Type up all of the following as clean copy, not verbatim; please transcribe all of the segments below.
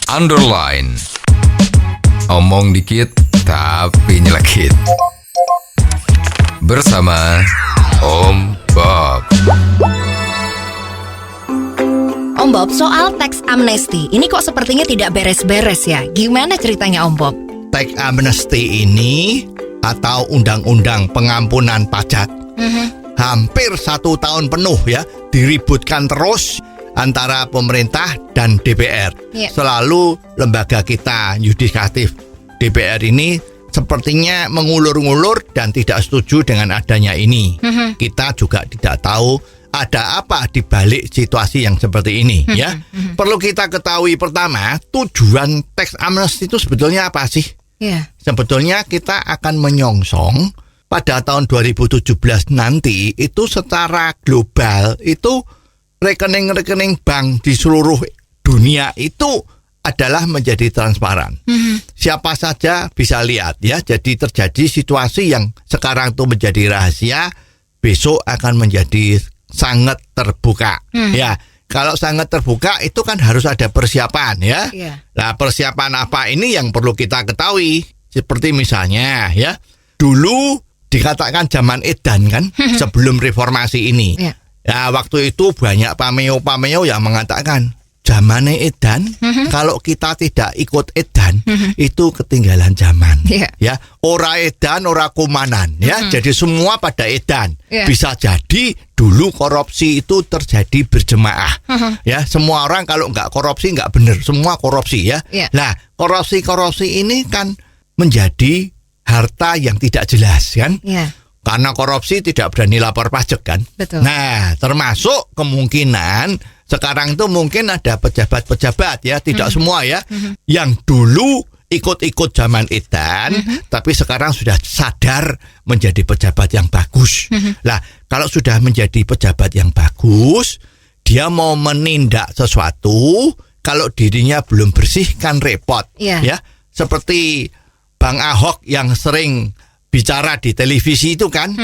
underline. Omong dikit tapi nyelekit. Bersama Om Bob. Om Bob, soal tax amnesty ini kok sepertinya tidak beres-beres ya. Gimana ceritanya Om Bob? Tax amnesty ini atau undang-undang pengampunan pajak hampir 1 tahun penuh ya diributkan terus antara pemerintah dan DPR. Selalu lembaga kita yudikatif DPR ini sepertinya mengulur-ngulur dan tidak setuju dengan adanya ini. Kita juga tidak tahu ada apa di balik situasi yang seperti ini ya. Perlu kita ketahui pertama, tujuan tax amnesty itu sebetulnya apa sih? Sebetulnya kita akan menyongsong pada tahun 2017 nanti itu secara global itu rekening-rekening bank di seluruh dunia itu adalah menjadi transparan. Siapa saja bisa lihat ya. Jadi terjadi situasi yang sekarang itu menjadi rahasia, besok akan menjadi sangat terbuka. Ya, kalau sangat terbuka itu kan harus ada persiapan ya. Nah, persiapan apa ini yang perlu kita ketahui? Seperti misalnya ya, dulu dikatakan zaman edan kan, sebelum reformasi ini. Ya, waktu itu banyak pameo-pameo yang mengatakan zamannya edan, kalau kita tidak ikut edan, itu ketinggalan zaman. Ya, ora edan, ora kumanan. Ya, jadi semua pada edan. Bisa jadi dulu korupsi itu terjadi berjemaah. Ya, semua orang kalau nggak korupsi nggak benar, semua korupsi ya. Nah, korupsi ini kan menjadi harta yang tidak jelas kan. Karena korupsi tidak berani lapor pajak kan. Nah, termasuk kemungkinan sekarang itu mungkin ada pejabat-pejabat ya, tidak semua ya, yang dulu ikut-ikut zaman edan, tapi sekarang sudah sadar menjadi pejabat yang bagus. Lah, kalau sudah menjadi pejabat yang bagus, dia mau menindak sesuatu, kalau dirinya belum bersih kan repot. Ya, seperti Bang Ahok yang sering bicara di televisi itu kan.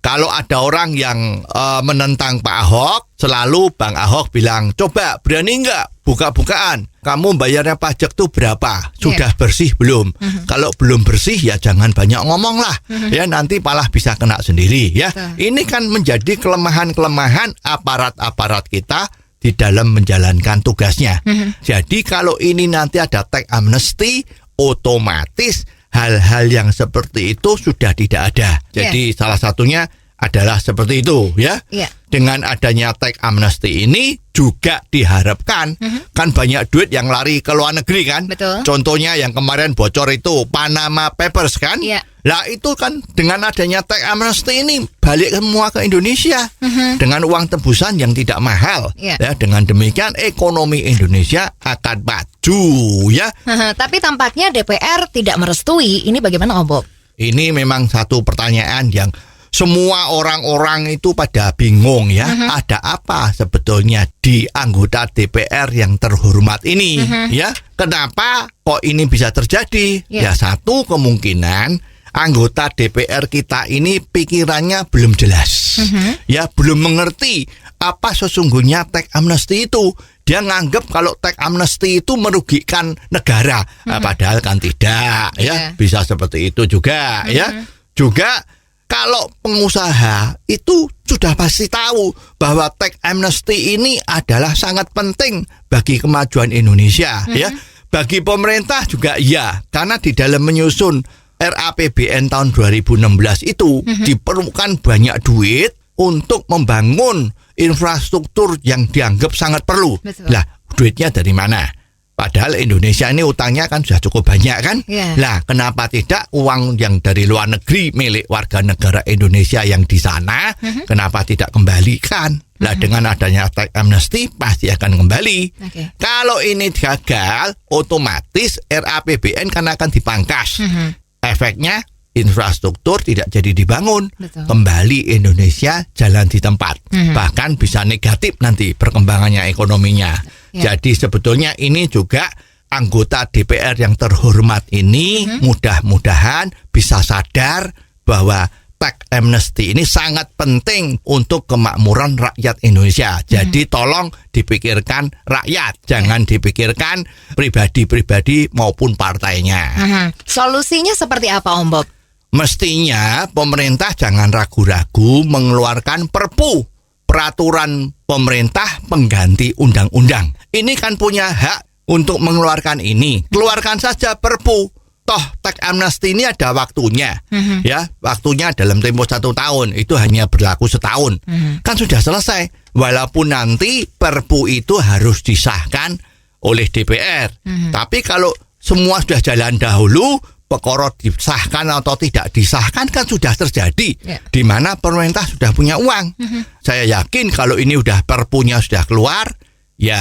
Kalau ada orang yang menentang Pak Ahok, selalu Bang Ahok bilang, coba berani nggak buka-bukaan, kamu bayarnya pajak tuh berapa, sudah bersih belum? Kalau belum bersih ya jangan banyak ngomong lah, ya nanti malah bisa kena sendiri ya. Ini kan menjadi kelemahan-kelemahan aparat-aparat kita di dalam menjalankan tugasnya. Jadi kalau ini nanti ada tax amnesty, otomatis hal-hal yang seperti itu sudah tidak ada. Jadi salah satunya adalah seperti itu ya. Dengan adanya tax amnesty ini juga diharapkan kan banyak duit yang lari ke luar negeri kan. Contohnya yang kemarin bocor itu Panama Papers kan. Lah itu kan dengan adanya tax amnesty ini balik semua ke Indonesia dengan uang tebusan yang tidak mahal. Ya, dengan demikian ekonomi Indonesia akan maju ya. Tapi tampaknya DPR tidak merestui. Ini bagaimana Om Bob? Ini memang satu pertanyaan yang semua orang-orang itu pada bingung ya. Ada apa sebetulnya di anggota DPR yang terhormat ini ya? Kenapa kok ini bisa terjadi? Ya, satu kemungkinan anggota DPR kita ini pikirannya belum jelas. Ya, belum mengerti apa sesungguhnya tax amnesty itu. Dia nganggap kalau tax amnesty itu merugikan negara. Padahal kan tidak ya. Bisa seperti itu juga ya. Juga kalau pengusaha itu sudah pasti tahu bahwa tax amnesty ini adalah sangat penting bagi kemajuan Indonesia ya. Bagi pemerintah juga iya, karena di dalam menyusun RAPBN tahun 2016 itu diperlukan banyak duit untuk membangun infrastruktur yang dianggap sangat perlu. Lah, duitnya dari mana? Padahal Indonesia ini utangnya kan sudah cukup banyak kan. Lah, kenapa tidak uang yang dari luar negeri milik warga negara Indonesia yang di sana, kenapa tidak kembalikan? Lah, dengan adanya tax amnesty pasti akan kembali. Kalau ini gagal, otomatis RAPBN kan akan dipangkas. Efeknya infrastruktur tidak jadi dibangun. Kembali Indonesia jalan di tempat. Bahkan bisa negatif nanti perkembangannya ekonominya. Jadi sebetulnya ini juga anggota DPR yang terhormat ini mudah-mudahan bisa sadar bahwa tax amnesty ini sangat penting untuk kemakmuran rakyat Indonesia. Jadi tolong dipikirkan rakyat, jangan dipikirkan pribadi-pribadi maupun partainya. Solusinya seperti apa Om Bob? Mestinya pemerintah jangan ragu-ragu mengeluarkan perpu, peraturan pemerintah pengganti undang-undang. Ini kan punya hak untuk mengeluarkan ini. Keluarkan saja perpu. Toh tax amnesty ini ada waktunya, ya waktunya dalam tempo 1 tahun, itu hanya berlaku setahun, kan sudah selesai. Walaupun nanti perpu itu harus disahkan oleh DPR, tapi kalau semua sudah jalan dahulu, perkara disahkan atau tidak disahkan kan sudah terjadi, di mana pemerintah sudah punya uang. Saya yakin kalau ini udah perpunya sudah keluar, ya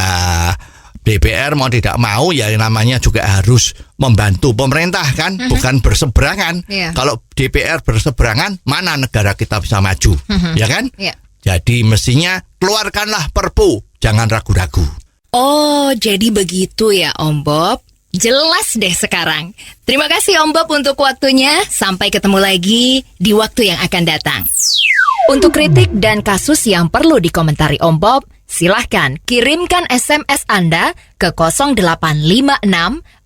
DPR mau tidak mau ya namanya juga harus membantu pemerintah kan, bukan berseberangan. Kalau DPR berseberangan, mana negara kita bisa maju, ya kan? Jadi mestinya keluarkanlah perpu, jangan ragu-ragu. Oh, jadi begitu ya Om Bob. Jelas deh sekarang. Terima kasih Om Bob untuk waktunya. Sampai ketemu lagi di waktu yang akan datang. Untuk kritik dan kasus yang perlu dikomentari Om Bob, silahkan kirimkan SMS Anda ke 0856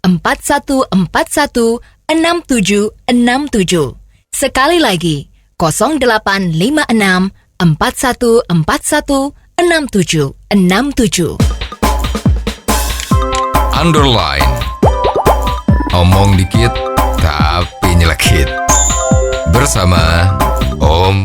4141 6767. Sekali lagi, 0856 4141 6767. Underline. Omong dikit tapi nyelekit. Bersama Om